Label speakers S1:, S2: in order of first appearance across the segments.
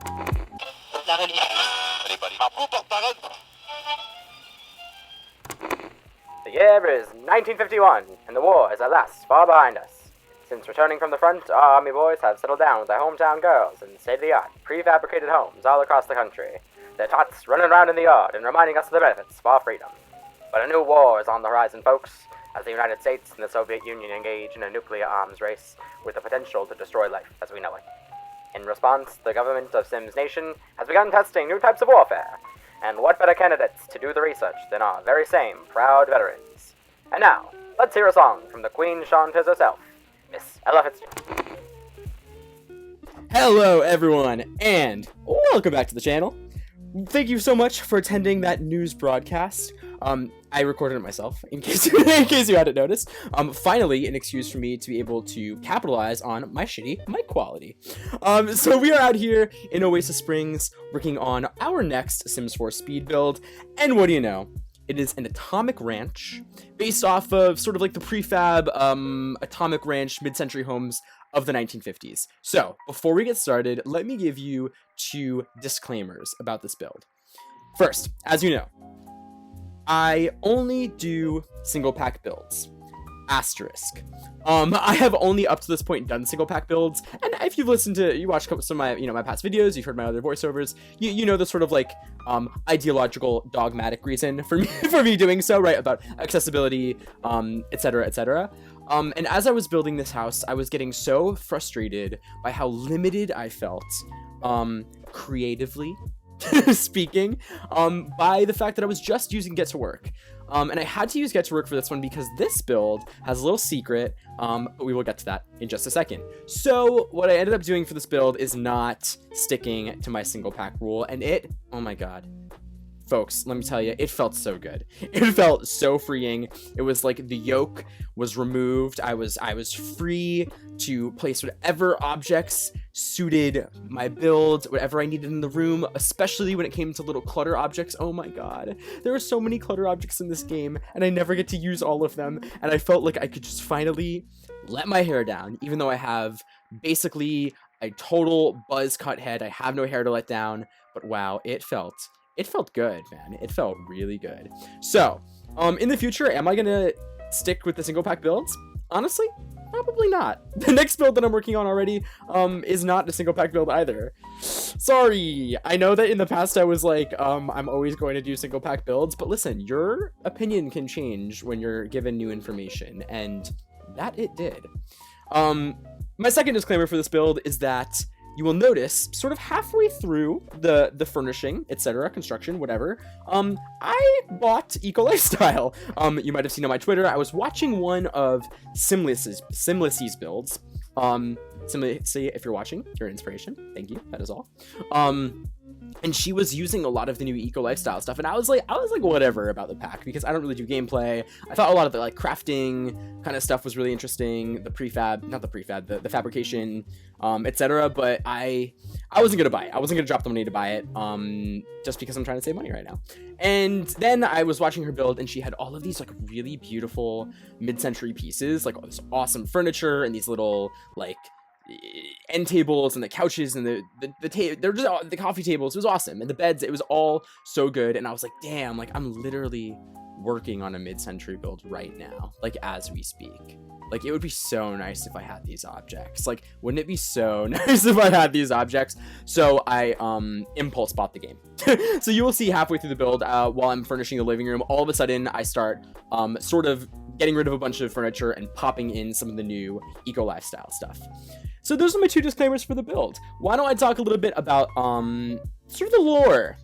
S1: The year is 1951, and the war is at last far behind us. Since returning from the front, our army boys have settled down with their hometown girls in state-of-the-art, prefabricated homes all across the country. Their tots running around in the yard and reminding us of the benefits of our freedom. But a new war is on the horizon, folks, as the United States and the Soviet Union engage in a nuclear arms race with the potential to destroy life as we know it. In response, the government of Sims Nation has begun testing new types of warfare. And what better candidates to do the research than our very same proud veterans? And now, let's hear a song from the Queen Chantez herself, Miss Ella Fitzgerald.
S2: Hello everyone, and welcome back to the channel. Thank you so much for attending that news broadcast. I recorded it myself, in case you hadn't noticed. Finally, an excuse for me to be able to capitalize on my shitty mic quality. So we are out here in Oasis Springs, working on our next Sims 4 speed build, and what do you know? It is an atomic ranch, based off of sort of like the prefab, atomic ranch mid-century homes of the 1950s. So, before we get started, let me give you 2 disclaimers about this build. First, as you know, I only do single pack builds. Asterisk. I have only up to this point done single pack builds, and if you've you watched some of my, my past videos, you've heard my other voiceovers, you know the sort of like, ideological, dogmatic reason for me doing so, right, about accessibility, etc., etc. And as I was building this house, I was getting so frustrated by how limited I felt, creatively speaking, by the fact that I was just using Get to Work. And I had to use Get to Work for this one because this build has a little secret, but we will get to that in just a second. So what I ended up doing for this build is not sticking to my single pack rule, and oh my god. Folks, let me tell you, it felt so good. It felt so freeing. It was like the yoke was removed. I was free to place whatever objects suited my build, whatever I needed in the room, especially when it came to little clutter objects. Oh my god. There are so many clutter objects in this game, and I never get to use all of them, and I felt like I could just finally let my hair down, even though I have basically a total buzz cut head. I have no hair to let down, but wow, it felt good, man. It felt really good. So, in the future, am I gonna stick with the single pack builds? Honestly, probably not. The next build that I'm working on already, is not a single pack build either. Sorry. I know that in the past I was like, I'm always going to do single pack builds, but listen, your opinion can change when you're given new information, and that it did. My second disclaimer for this build is that you will notice, sort of halfway through the furnishing, etc., construction, whatever, I bought Eco Lifestyle. You might have seen on my Twitter, I was watching one of Simlicy's builds. Simlicy, if you're watching, you're an inspiration. Thank you, that is all. And she was using a lot of the new Eco Lifestyle stuff, and I was like whatever about the pack, because I don't really do gameplay. I thought a lot of the like crafting kind of stuff was really interesting, the fabrication, etc. But I wasn't gonna buy it. I wasn't gonna drop the money to buy it, just because I'm trying to save money right now. And then I was watching her build, and she had all of these like really beautiful mid-century pieces, like all this awesome furniture and these little like end tables and the couches and they're just the coffee tables. It was awesome, and the beds, it was all so good. And I was like, damn, like I'm literally working on a mid-century build right now, like as we speak. Like, it would be so nice if I had these objects. Like, wouldn't it be so nice if I had these objects? So I impulse bought the game. So you will see halfway through the build, while I'm furnishing the living room, all of a sudden I start sort of getting rid of a bunch of furniture and popping in some of the new Eco Lifestyle stuff. So those are my 2 disclaimers for the build. Why don't I talk a little bit about sort of the lore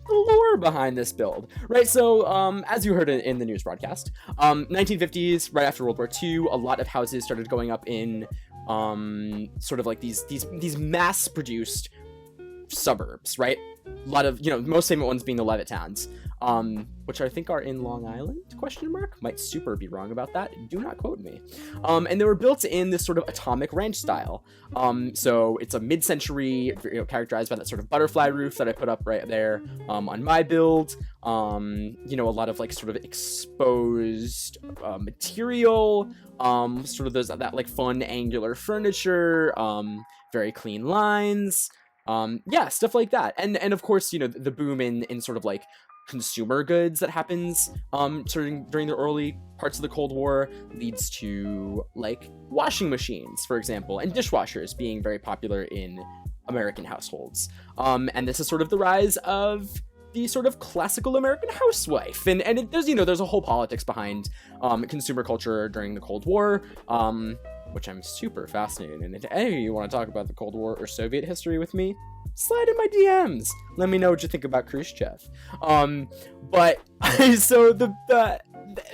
S2: behind this build, right? So, as you heard in the news broadcast, 1950s, right after World War II, a lot of houses started going up in sort of like these mass-produced suburbs, right? A lot of, most famous ones being the Levittowns, which I think are in Long Island, ? Might super be wrong about that. Do not quote me. And they were built in this sort of atomic ranch style. So it's a mid-century, characterized by that sort of butterfly roof that I put up right there, on my build. A lot of like sort of exposed, material, sort of that like fun angular furniture, very clean lines. Yeah, stuff like that. And of course, the boom in sort of like consumer goods that happens during the early parts of the Cold War leads to like washing machines, for example, and dishwashers being very popular in American households. And this is sort of the rise of the sort of classical American housewife, and there's a whole politics behind consumer culture during the Cold War, which I'm super fascinated in. If any of you want to talk about the Cold War or Soviet history with me, slide in my DMs. Let me know what you think about Khrushchev. But so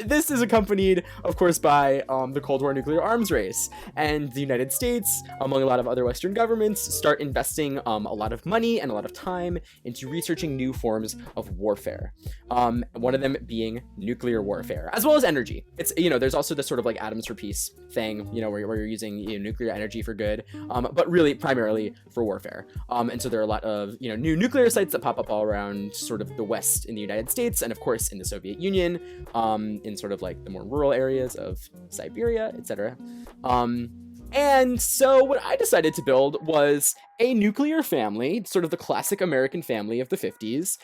S2: this is accompanied, of course, by the Cold War nuclear arms race, and the United States, among a lot of other Western governments, start investing a lot of money and a lot of time into researching new forms of warfare. One of them being nuclear warfare, as well as energy. It's there's also this sort of like atoms for peace thing, where you're using nuclear energy for good, but really primarily for warfare. And so there are a lot of new nuclear sites that pop up all around sort of the West in the United States, and of course in the Soviet Union. In sort of like the more rural areas of Siberia, etc. And so what I decided to build was a nuclear family, sort of the classic American family of the 50s.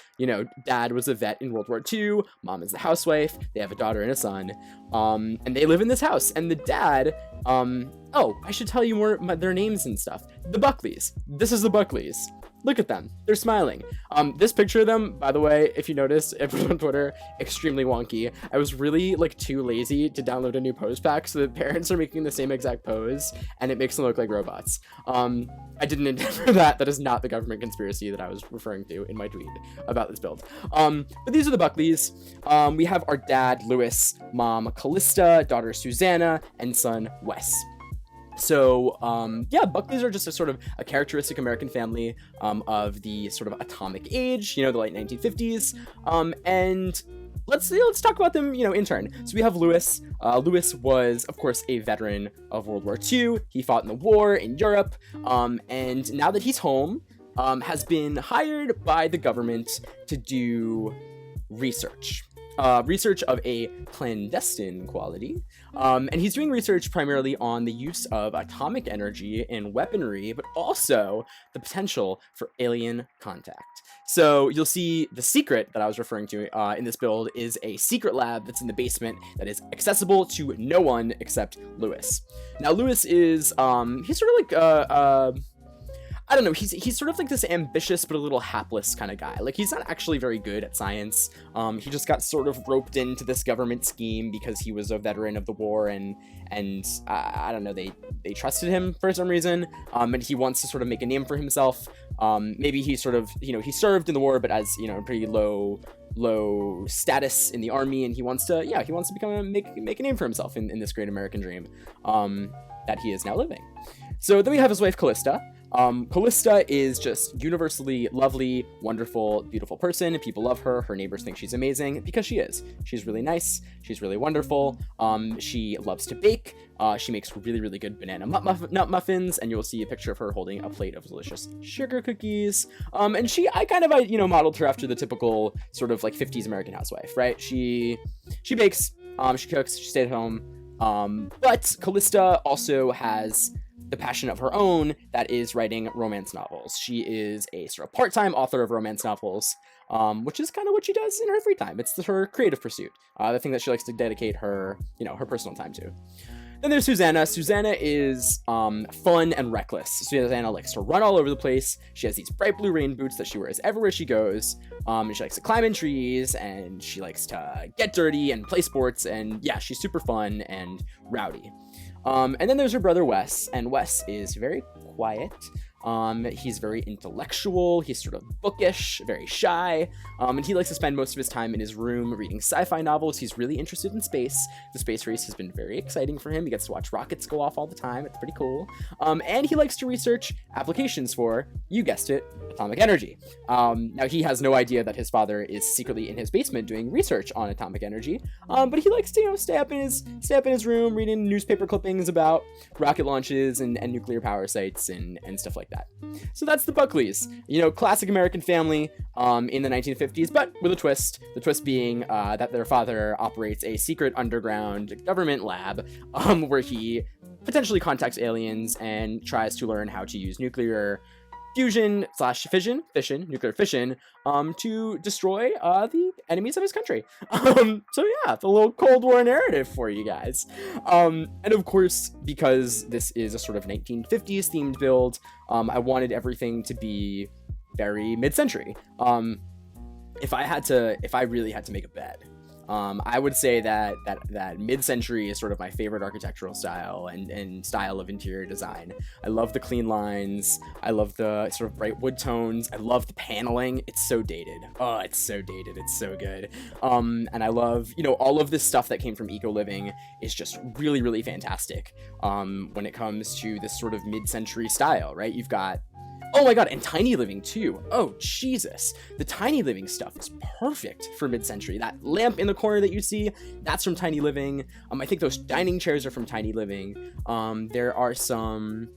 S2: Dad was a vet in World War II, mom is the housewife, they have a daughter and a son, and they live in this house. And the dad, I should tell you more their names and stuff. The Buckleys. This is the Buckleys. Look at them. They're smiling. This picture of them, by the way, if you notice, if you're on Twitter, extremely wonky. I was really too lazy to download a new pose pack, so the parents are making the same exact pose, and it makes them look like robots. I didn't intend for that. That is not the government conspiracy that I was referring to in my tweet about this build. But these are the Buckleys. We have our dad, Louis, mom, Callista, daughter, Susanna, and son, Wes. So, Buckleys are just a sort of a characteristic American family of the sort of atomic age, the late 1950s. And let's talk about them, in turn. So we have Louis. Louis was, of course, a veteran of World War II. He fought in the war in Europe. And now that he's home, has been hired by the government to do research. Research of a clandestine quality, and he's doing research primarily on the use of atomic energy in weaponry, but also the potential for alien contact. So you'll see the secret that I was referring to in this build is a secret lab that's in the basement that is accessible to no one except Louis. Now Louis is he's sort of like I don't know, he's sort of like this ambitious but a little hapless kind of guy. Like, he's not actually very good at science. He just got sort of roped into this government scheme because he was a veteran of the war, and I don't know, they trusted him for some reason, and he wants to sort of make a name for himself. Maybe he sort of, he served in the war, but as, pretty low status in the army, and he wants to become make a name for himself in this great American dream that he is now living. So then we have his wife, Callista. Callista is just universally lovely, wonderful, beautiful person. People love her. Her neighbors think she's amazing because she is. She's really nice. She's really wonderful. She loves to bake. She makes really, really good banana nut muffins, and you'll see a picture of her holding a plate of delicious sugar cookies. And I kind of modeled her after the typical sort of like 50s American housewife, right? She bakes, she cooks, she stays at home. But Callista also has the passion of her own that is writing romance novels. She is a sort of part-time author of romance novels, which is kind of what she does in her free time. It's her creative pursuit, the thing that she likes to dedicate her, her personal time to. Then there's Susanna. Susanna is fun and reckless. Susanna likes to run all over the place. She has these bright blue rain boots that she wears everywhere she goes. And she likes to climb in trees, and she likes to get dirty and play sports. And yeah, she's super fun and rowdy. And then there's her brother Wes, and Wes is very quiet. He's very intellectual, he's sort of bookish, very shy, and he likes to spend most of his time in his room reading sci-fi novels. He's really interested in space. The space race has been very exciting for him. He gets to watch rockets go off all the time. It's pretty cool. And he likes to research applications for, you guessed it, atomic energy. Now he has no idea that his father is secretly in his basement doing research on atomic energy, but he likes to, stay up in his room reading newspaper clippings about rocket launches and nuclear power sites and stuff like that. So that's the Buckleys, classic American family in the 1950s, but with a twist. The twist being that their father operates a secret underground government lab where he potentially contacts aliens and tries to learn how to use nuclear fission, nuclear fission, to destroy the enemies of his country. So yeah, the little Cold War narrative for you guys. And of course, because this is a sort of 1950s themed build, I wanted everything to be very mid-century. If I really had to make a bet, I would say that mid-century is sort of my favorite architectural style and style of interior design. I love the clean lines. I love the sort of bright wood tones. I love the paneling. It's so dated. Oh, it's so dated. It's so good. And I love, all of this stuff that came from eco living is just really, really fantastic. When it comes to this sort of mid-century style, right? You've got, oh my god, and tiny living too. Oh, Jesus. The tiny living stuff is perfect for mid-century. That lamp in the corner that you see, that's from tiny living. I think those dining chairs are from tiny living. There are some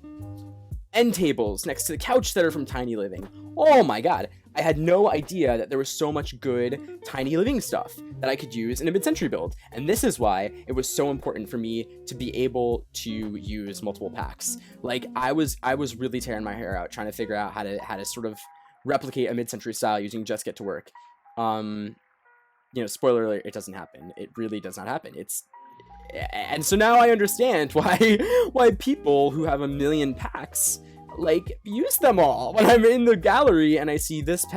S2: end tables next to the couch that are from tiny living. Oh my god. I had no idea that there was so much good tiny living stuff that I could use in a mid-century build. And this is why it was so important for me to be able to use multiple packs. Like I was really tearing my hair out trying to figure out how to sort of replicate a mid-century style using Just Get to Work. Spoiler alert, it doesn't happen. It really does not happen. And so now I understand why people who have a million packs use them all. When I'm in the gallery and I see this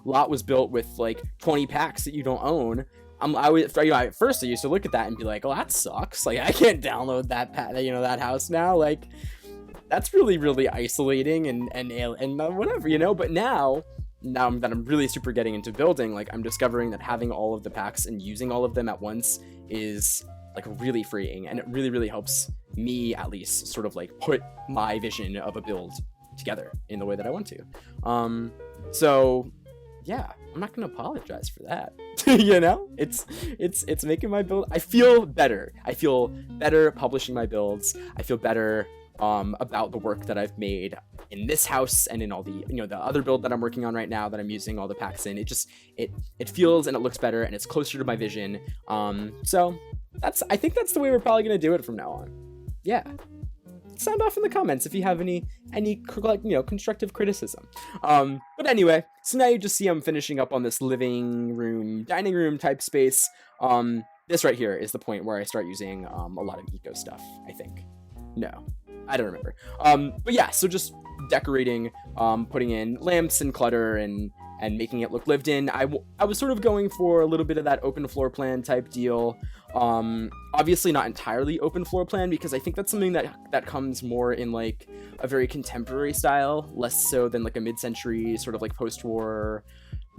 S2: lot was built with 20 packs that you don't own, at first I used to look at that and be like, oh, that sucks. I can't download that house now. That's really, really isolating and whatever, but now that I'm really super getting into building, I'm discovering that having all of the packs and using all of them at once is really freeing, and it really, really helps me at least sort of put my vision of a build together in the way that I want to. So yeah, I'm not gonna apologize for that. It's making my build, I feel better publishing my builds. I feel better about the work that I've made in this house and in all the the other build that I'm working on right now that I'm using all the packs in. It feels and it looks better and it's closer to my vision. So I think that's the way we're probably gonna do it from now on. Yeah, sound off in the comments if you have any constructive criticism. But anyway, so now you just see I'm finishing up on this living room, dining room type space. This right here is the point where I start using a lot of eco stuff, I think. No, I don't remember. But yeah, so just decorating, putting in lamps and clutter and making it look lived in. I was sort of going for a little bit of that open floor plan type deal. Obviously not entirely open floor plan, because I think that's something that comes more in a very contemporary style, less so than a mid-century sort of post-war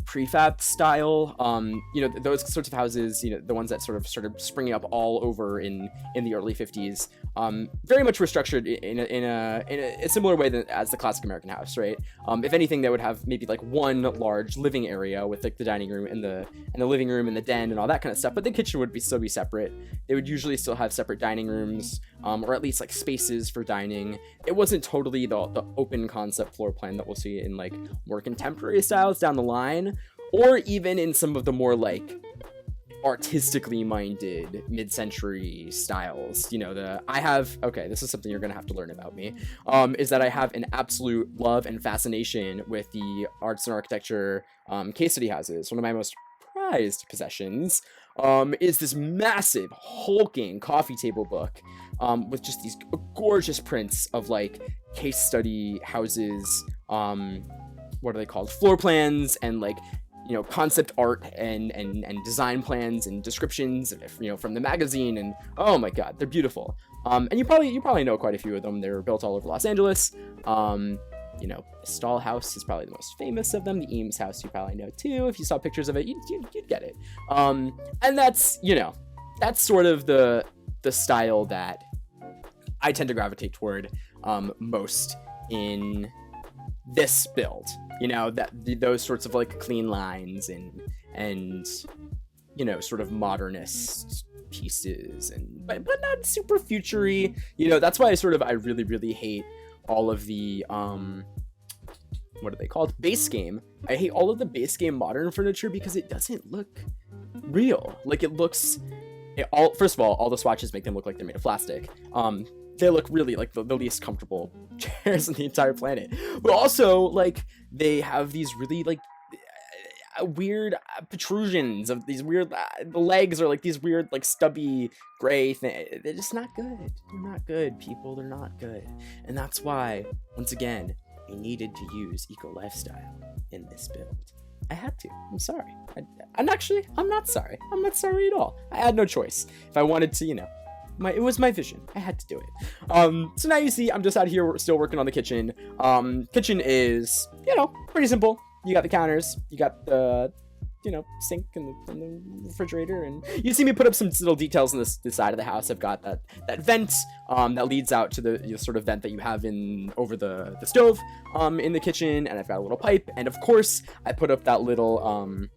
S2: prefab style. Those sorts of houses, the ones that sort of started springing up all over in the early 50s, very much were structured in a similar way as the classic American house, right? If anything, they would have maybe one large living area with the dining room and the living room and the den and all that kind of stuff, but the kitchen would still be separate. They would usually still have separate dining rooms, or at least spaces for dining. It wasn't totally the open concept floor plan that we'll see in more contemporary styles down the line, or even in some of the more artistically minded mid-century styles. This is something you're gonna have to learn about me, is that I have an absolute love and fascination with the arts and architecture case study houses. One of my most prized possessions is this massive hulking coffee table book with just these gorgeous prints of case study houses, what are they called, floor plans, and concept art and design plans and descriptions, from the magazine. And oh my god, they're beautiful. And you probably know quite a few of them. They're built all over Los Angeles. Stahl House is probably the most famous of them. The Eames House you probably know too. If you saw pictures of it, you'd get it. And that's sort of the style that I tend to gravitate toward most in this build. Those sorts of clean lines and sort of modernist pieces, but not super future-y. That's why I really, really hate all of the what are they called, base game. I hate all of the base game modern furniture because it doesn't look real. First of all the swatches make them look like they're made of plastic. they look really like the least comfortable chairs on the entire planet. But also, like, they have these really like weird protrusions of these weird the legs are like these weird like stubby gray thing. They're just not good. They're not good, people. They're not good. And that's why, once again, I needed to use eco lifestyle in this build. I had to. I'm sorry. I'm not sorry. I'm not sorry at all. I had no choice. If I wanted to, it was my vision. I had to do it. So now you see I'm just out here still working on the kitchen. Kitchen is, pretty simple. You got the counters, you got the, sink and the refrigerator, and you see me put up some little details on this side of the house. I've got that vent that leads out to the sort of vent that you have over the stove in the kitchen, and I've got a little pipe, and of course I put up that little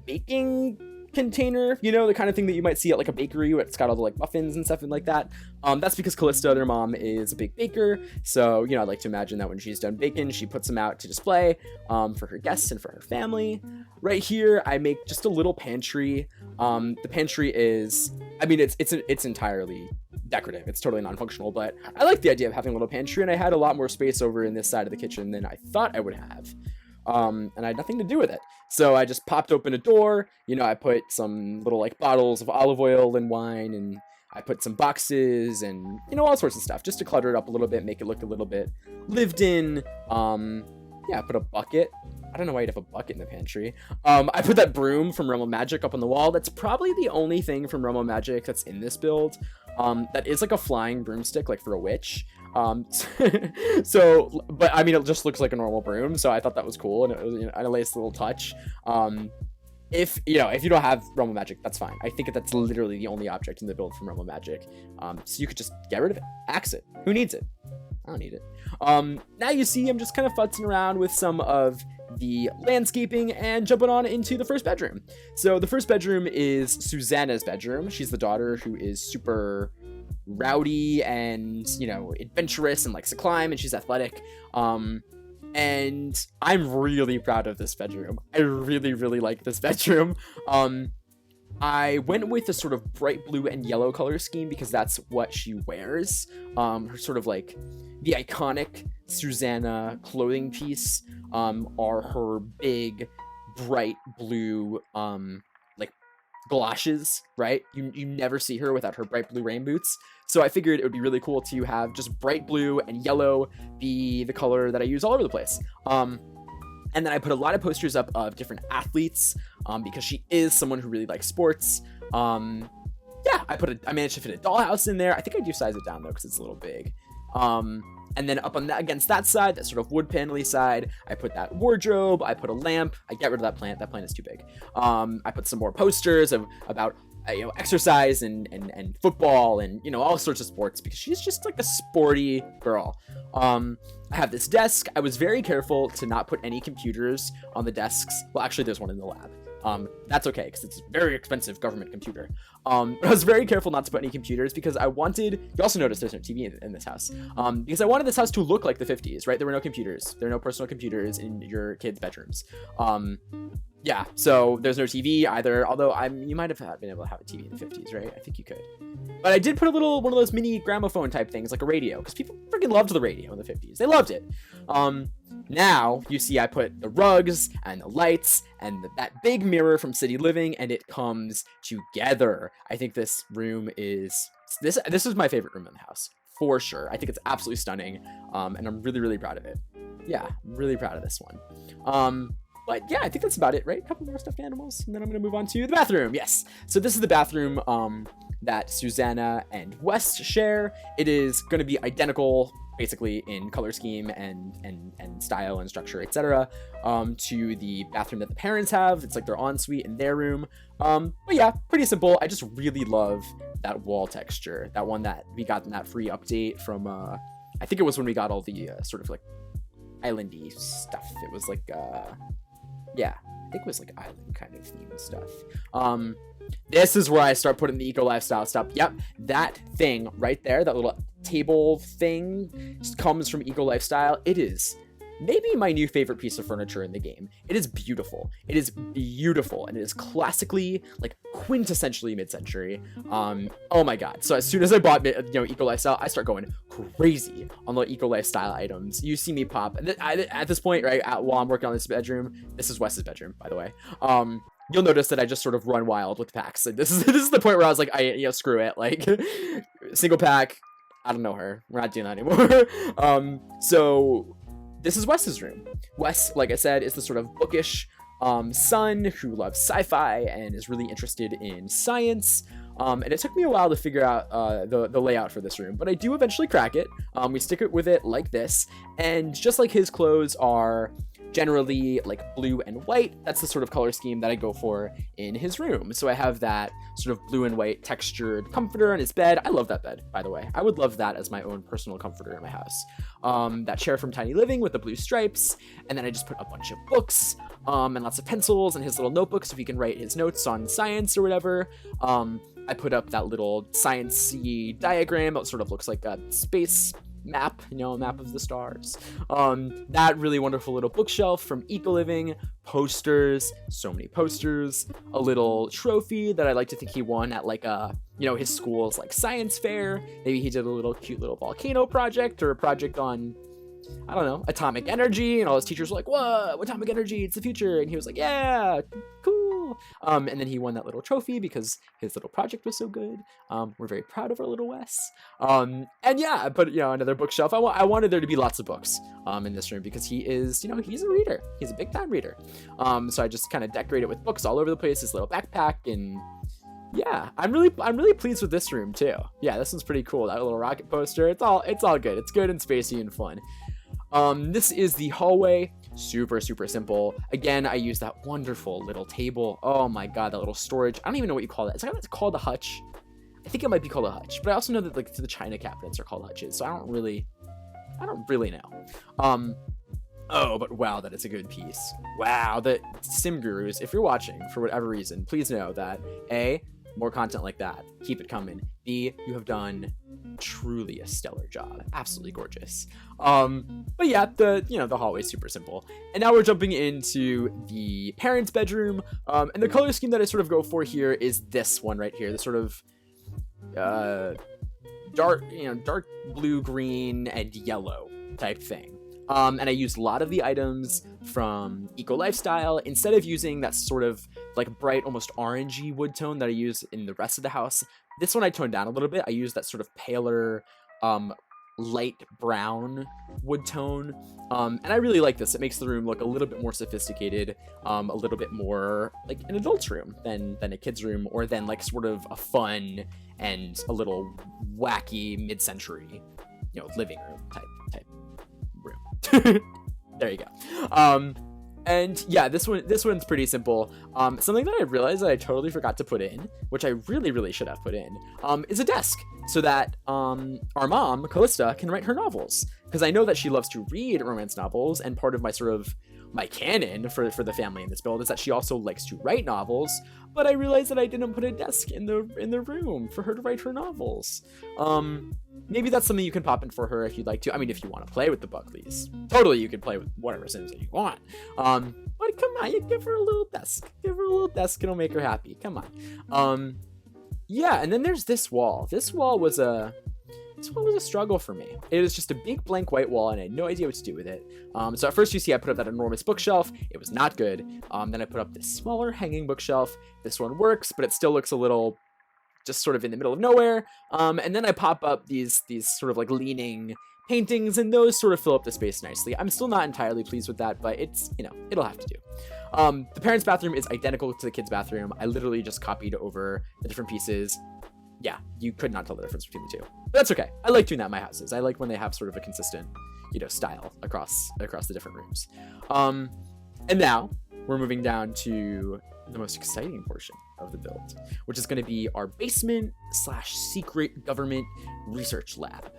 S2: baking container, the kind of thing that you might see at like a bakery where it's got all the like muffins and stuff and like that. That's because Callista, their mom, is a big baker, so I'd like to imagine that when she's done baking, she puts them out to display for her guests and for her family. Right here I make just a little pantry. The pantry is, it's entirely decorative, it's totally non-functional, but I like the idea of having a little pantry, and I had a lot more space over in this side of the kitchen than I thought I would have. And I had nothing to do with it. So I just popped open a door, I put some little like bottles of olive oil and wine, and I put some boxes and, all sorts of stuff just to clutter it up a little bit, make it look a little bit lived in. I put a bucket. I don't know why you'd have a bucket in the pantry. I put that broom from Realm of Magic up on the wall. That's probably the only thing from Realm of Magic that's in this build. That is like a flying broomstick, like for a witch. But it just looks like a normal broom, so I thought that was cool, and it was a nice little touch. If you don't have Realm of Magic, that's fine. I think that's literally the only object in the build from Realm of Magic. So you could just get rid of it, axe it. Who needs it? I don't need it. Now you see I'm just kind of futzing around with some of the landscaping and jumping on into the first bedroom. So the first bedroom is Susanna's bedroom. She's the daughter who is super rowdy and adventurous and likes to climb, and she's athletic. And I'm really proud of this bedroom. I really, really like this bedroom. I went with a sort of bright blue and yellow color scheme because that's what she wears. Her sort of like the iconic Susanna clothing piece are her big bright blue like galoshes, right? You never see her without her bright blue rain boots. So I figured it would be really cool to have just bright blue and yellow be the color that I use all over the place. And then I put a lot of posters up of different athletes because she is someone who really likes sports. I managed to fit a dollhouse in there. I think I do size it down though because it's a little big. And then up on that, against that side, that sort of wood panely side, I put that wardrobe. I put a lamp. I get rid of that plant. That plant is too big. I put some more posters about exercise and football and all sorts of sports because she's just like a sporty girl. I have this desk. I was very careful to not put any computers on the desks. Well, actually, there's one in the lab. That's okay because it's a very expensive government computer. I was very careful not to put any computers because I wanted, you also notice there's no TV in this house, because I wanted this house to look like the 50s, right? There were no computers. There are no personal computers in your kids' bedrooms. So there's no TV either, although you might have been able to have a TV in the 50s, right? I think you could. But I did put one of those mini gramophone type things, like a radio, because people freaking loved the radio in the 50s. They loved it. Now, you see I put the rugs and the lights and that big mirror from City Living, and it comes together. I think this room is... This is my favorite room in the house, for sure. I think it's absolutely stunning, and I'm really, really proud of it. Yeah, I'm really proud of this one. But yeah, I think that's about it, right? A couple more stuffed animals, and then I'm going to move on to the bathroom. Yes. So this is the bathroom that Susanna and West share. It is going to be identical, basically, in color scheme and style and structure, etc., to the bathroom that the parents have. It's like their ensuite in their room. But yeah, pretty simple. I just really love that wall texture. That one that we got in that free update from, I think it was when we got all the sort of like islandy stuff. It was like... yeah, I think it was like island kind of theme stuff. This is where I start putting the eco lifestyle stuff. Yep, that thing right there, that little table thing, just comes from eco lifestyle. It is maybe my new favorite piece of furniture in the game. It is beautiful. It is beautiful, and it is classically, like, quintessentially mid-century. Oh my god. So as soon as I bought, eco lifestyle, I start going crazy on the eco lifestyle items. You see me pop at this point, right? While I'm working on this bedroom, this is Wes's bedroom, by the way. You'll notice that I just sort of run wild with packs. Like, this is the point where I was like, screw it. Like, single pack. I don't know her. We're not doing that anymore. So this is Wes's room. Wes, like I said, is the sort of bookish son who loves sci-fi and is really interested in science. And it took me a while to figure out the layout for this room, but I do eventually crack it. We stick it with it like this, and just like his clothes are generally like blue and white, that's the sort of color scheme that I go for in his room. So I have that sort of blue and white textured comforter on his bed. I love that bed, by the way. I would love that as my own personal comforter in my house. That chair from Tiny Living with the blue stripes, and then I just put a bunch of books and lots of pencils and his little notebooks if he can write his notes on science or whatever. I put up that little science-y diagram. It sort of looks like a space map, a map of the stars. That really wonderful little bookshelf from Eco Living, posters, so many posters, a little trophy that I like to think he won at like his school's like science fair. Maybe he did a little cute little volcano project or a project on, I don't know, atomic energy, and all his teachers were like, "What? Atomic energy? It's the future." And he was like, "Yeah, cool." And then he won that little trophy because his little project was so good. We're very proud of our little Wes. And yeah, but another bookshelf. I wanted there to be lots of books in this room because he is, he's a reader. He's a big time reader. So I just kind of decorate it with books all over the place. His little backpack, and yeah, I'm really pleased with this room too. Yeah, this one's pretty cool. That little rocket poster. It's all good. It's good and spacey and fun. This is the hallway. Super simple. Again, I use that wonderful little table. Oh my god, that little storage. I don't even know what you call that. It's called a hutch. I think it might be called a hutch, but I also know that like the china cabinets are called hutches, so I don't really know. Oh, but wow, that is a good piece. Wow, the sim gurus, if you're watching for whatever reason, please know that A, more content like that, keep it coming. B, you have done truly a stellar job. Absolutely gorgeous. But yeah, the hallway's super simple. And now we're jumping into the parents' bedroom. And the color scheme that I sort of go for here is this one right here, the sort of dark blue, green, and yellow type thing. And I used a lot of the items from Eco Lifestyle instead of using that sort of like bright, almost orangey wood tone that I use in the rest of the house. This one I toned down a little bit. I used that sort of paler, light brown wood tone. And I really like this. It makes the room look a little bit more sophisticated, a little bit more like an adult's room than a kid's room, or than like sort of a fun and a little wacky mid-century, living room type room. There you go. And yeah, this one's pretty simple. Something that I realized that I totally forgot to put in, which I really should have put in, is a desk, so that our mom, Callista, can write her novels. Because I know that she loves to read romance novels, and part of my canon for the family in this build is that she also likes to write novels. But I realized that I didn't put a desk in the room for her to write her novels. Maybe that's something you can pop in for her if you'd like to. I mean, if you want to play with the Buckleys, totally you can play with whatever Sims that you want. But come on, you give her a little desk. Give her a little desk, it'll make her happy. Come on. Yeah, and then there's this wall. This wall was a struggle for me. It was just a big blank white wall, and I had no idea what to do with it. So at first you see I put up that enormous bookshelf. It was not good. Then I put up this smaller hanging bookshelf. This one works, but it still looks a little just sort of in the middle of nowhere. And then I pop up these sort of like leaning paintings, and those sort of fill up the space nicely. I'm still not entirely pleased with that, but it's, it'll have to do. The parents' bathroom is identical to the kids' bathroom. I literally just copied over the different pieces. Yeah, you could not tell the difference between the two. But that's okay. I like doing that in my houses. I like when they have sort of a consistent, style across the different rooms. And now we're moving down to the most exciting portion of the build, which is going to be our basement/secret government research lab.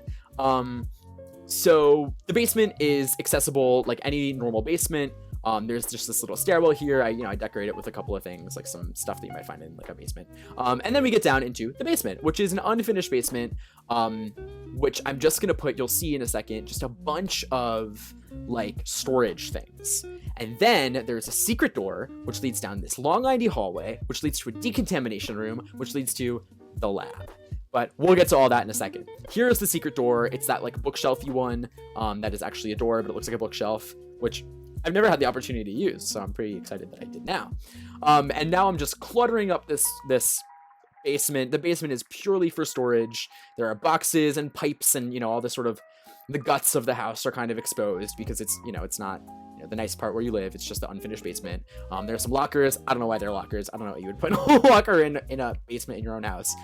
S2: So the basement is accessible like any normal basement. There's just this little stairwell here. I decorate it with a couple of things, like some stuff that you might find in like a basement. And then we get down into the basement, which is an unfinished basement, which I'm just gonna put, you'll see in a second, just a bunch of like storage things. And then there's a secret door, which leads down this long windy hallway, which leads to a decontamination room, which leads to the lab. But we'll get to all that in a second. Here's the secret door. It's that like bookshelfy one that is actually a door, but it looks like a bookshelf, which I've never had the opportunity to use, so I'm pretty excited that I did now. And now I'm just cluttering up this basement. The basement is purely for storage. There are boxes and pipes and, all this sort of, the guts of the house are kind of exposed because it's, it's not the nice part where you live. It's just the unfinished basement. There are some lockers. I don't know why they're lockers. I don't know what you would put a locker in a basement in your own house.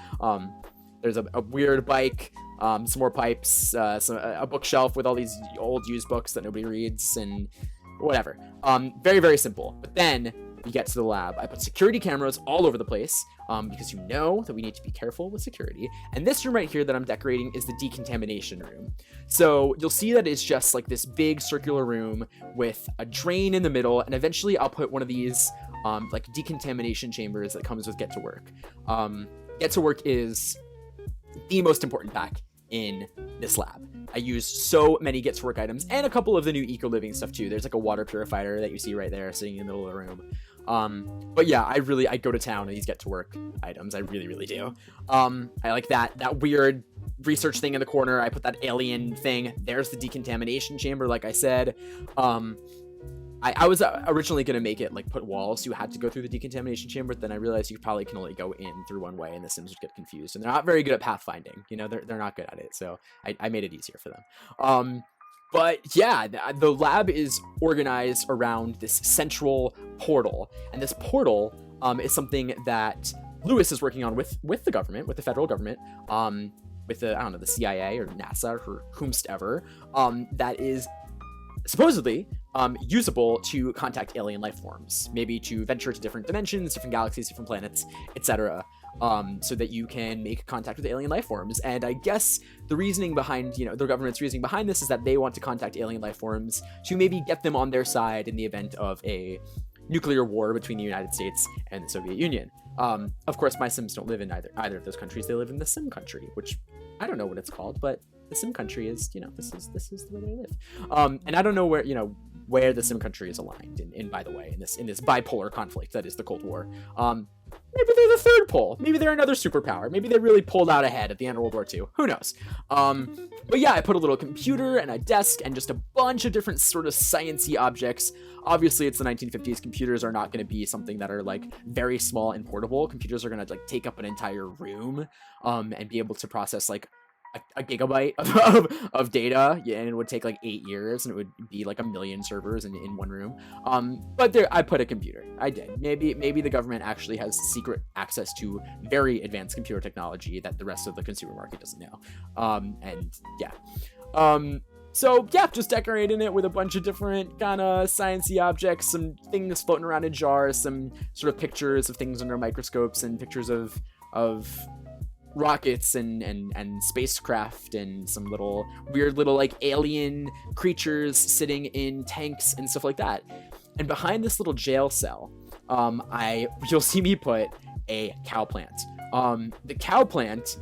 S2: There's a weird bike, some more pipes, a bookshelf with all these old used books that nobody reads and whatever. Very, very simple. But then we get to the lab. I put security cameras all over the place because you know that we need to be careful with security. And this room right here that I'm decorating is the decontamination room. So you'll see that it's just like this big circular room with a drain in the middle. And eventually I'll put one of these like decontamination chambers that comes with Get to Work. Get to Work is the most important pack in this lab. I use so many Get to Work items and a couple of the new eco living stuff too. There's like a water purifier that you see right there sitting in the middle of the room. But yeah, I go to town on these Get to Work items. I really, really do. I like that weird research thing in the corner. I put that alien thing. There's the decontamination chamber, like I said. I was originally going to make it like put walls, so you had to go through the decontamination chamber, but then I realized you probably can only go in through one way and the Sims would get confused, and they're not very good at pathfinding. They're not good at it, so I made it easier for them. But yeah, the lab is organized around this central portal, and this portal is something that Lewis is working on with the government, with the federal government, with the CIA or NASA or whomstever, that is supposedly usable to contact alien life forms, maybe to venture to different dimensions, different galaxies, different planets, etc., so that you can make contact with alien life forms. And I guess the reasoning behind, the government's reasoning behind this is that they want to contact alien life forms to maybe get them on their side in the event of a nuclear war between the United States and the Soviet Union. Of course, my Sims don't live in either of those countries. They live in the Sim country, which I don't know what it's called, but the Sim country is, this is the way they live. And I don't know where the Sim country is aligned in by the way, in this bipolar conflict that is the Cold War. Maybe they're the third pole. Maybe they're another superpower. Maybe they really pulled out ahead at the end of World War II. Who knows? But yeah, I put a little computer and a desk and just a bunch of different sort of sciencey objects. Obviously, it's the 1950s. Computers are not going to be something that are like very small and portable. Computers are going to like take up an entire room and be able to process like a gigabyte of data, yeah, and it would take like 8 years, and it would be like 1 million servers in one room. But there, I put a computer. I did. Maybe the government actually has secret access to very advanced computer technology that the rest of the consumer market doesn't know. And yeah. So yeah, just decorating it with a bunch of different kind of sciencey objects, some things floating around in jars, some sort of pictures of things under microscopes, and pictures of rockets and spacecraft, and some weird little like alien creatures sitting in tanks and stuff like that. And behind this little jail cell, you'll see me put a cow plant. The cow plant,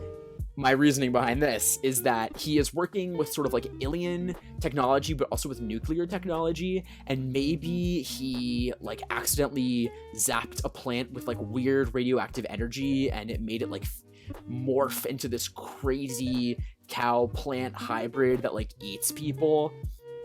S2: my reasoning behind this is that he is working with sort of like alien technology, but also with nuclear technology. And maybe he like accidentally zapped a plant with like weird radioactive energy, and it made it like morph into this crazy cow plant hybrid that like eats people.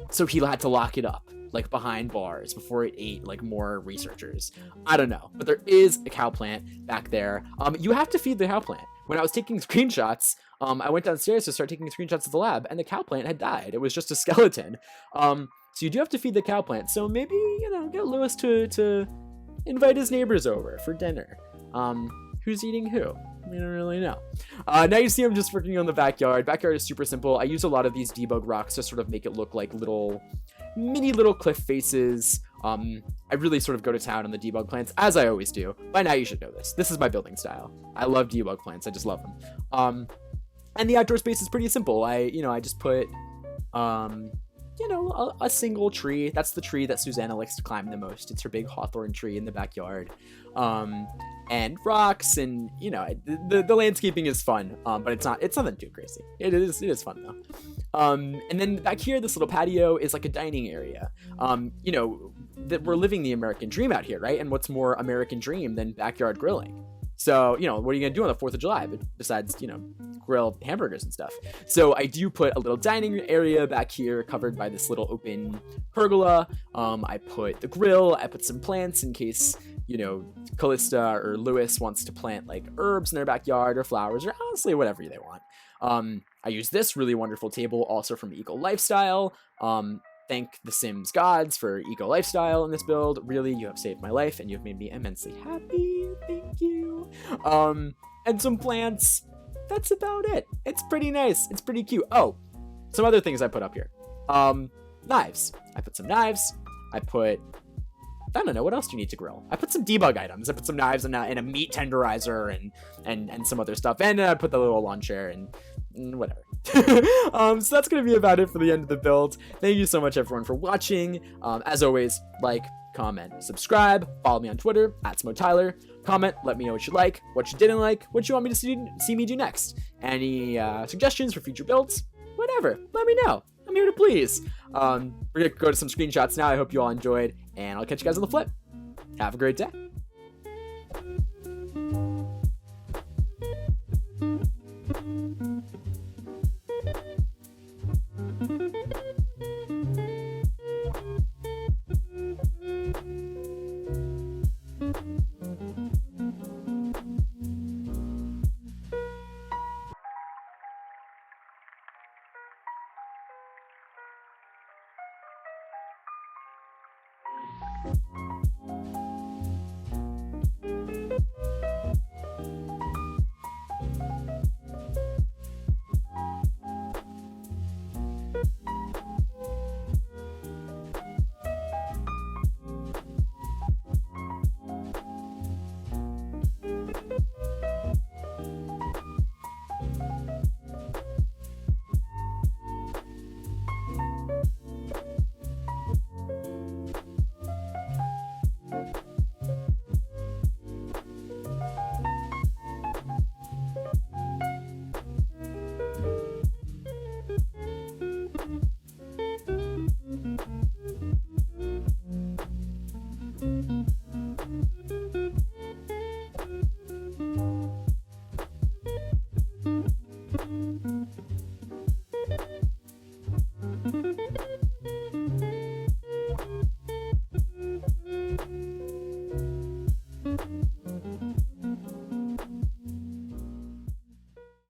S2: So he had to lock it up like behind bars before it ate like more researchers. I don't know, but there is a cow plant back there. You have to feed the cow plant. When I was taking screenshots, I went downstairs to start taking screenshots of the lab, and the cow plant had died. It was just a skeleton. So you do have to feed the cow plant. So maybe, get Lewis to invite his neighbors over for dinner. Who's eating who? We don't really know. Now you see I'm just working on the backyard. Backyard is super simple. I use a lot of these debug rocks to sort of make it look like mini little cliff faces. I really sort of go to town on the debug plants, as I always do. By now you should know this. This is my building style. I love debug plants. I just love them. And the outdoor space is pretty simple. I just put, you know, a single tree. That's the tree that Susanna likes to climb the most. It's her big hawthorn tree in the backyard. And rocks, and you know, the landscaping is fun, but it's nothing too crazy. It is fun though. And then back here, this little patio is like a dining area. You know, that we're living the American dream out here, right? And what's more American dream than backyard grilling? So, you know, what are you gonna do on the 4th of July besides, you know, grill hamburgers and stuff? So I do put a little dining area back here covered by this little open pergola. I put the grill, I put some plants in case, you know, Callista or Lewis wants to plant like herbs in their backyard or flowers or honestly whatever they want. I use this really wonderful table also from Eco Lifestyle. Thank the Sims gods for Eco Lifestyle in this build. Really, you have saved my life and you have made me immensely happy. Thank you. And some plants. That's about it. It's pretty nice. It's pretty cute. Oh, some other things I put up here. Knives. I put some knives. I don't know, what else do you need to grill? I put some debug items. I put some knives and a meat tenderizer and some other stuff. And I put the little lawn chair and whatever. So that's going to be about it for the end of the build. Thank you so much, everyone, for watching. As always, like, comment, subscribe, follow me on Twitter, @SmoTyler. Comment, let me know what you like, what you didn't like, what you want me to see me do next. Any suggestions for future builds? Whatever, let me know. I'm here to please. We're gonna go to some screenshots now. I hope you all enjoyed, and I'll catch you guys on the flip. Have a great day.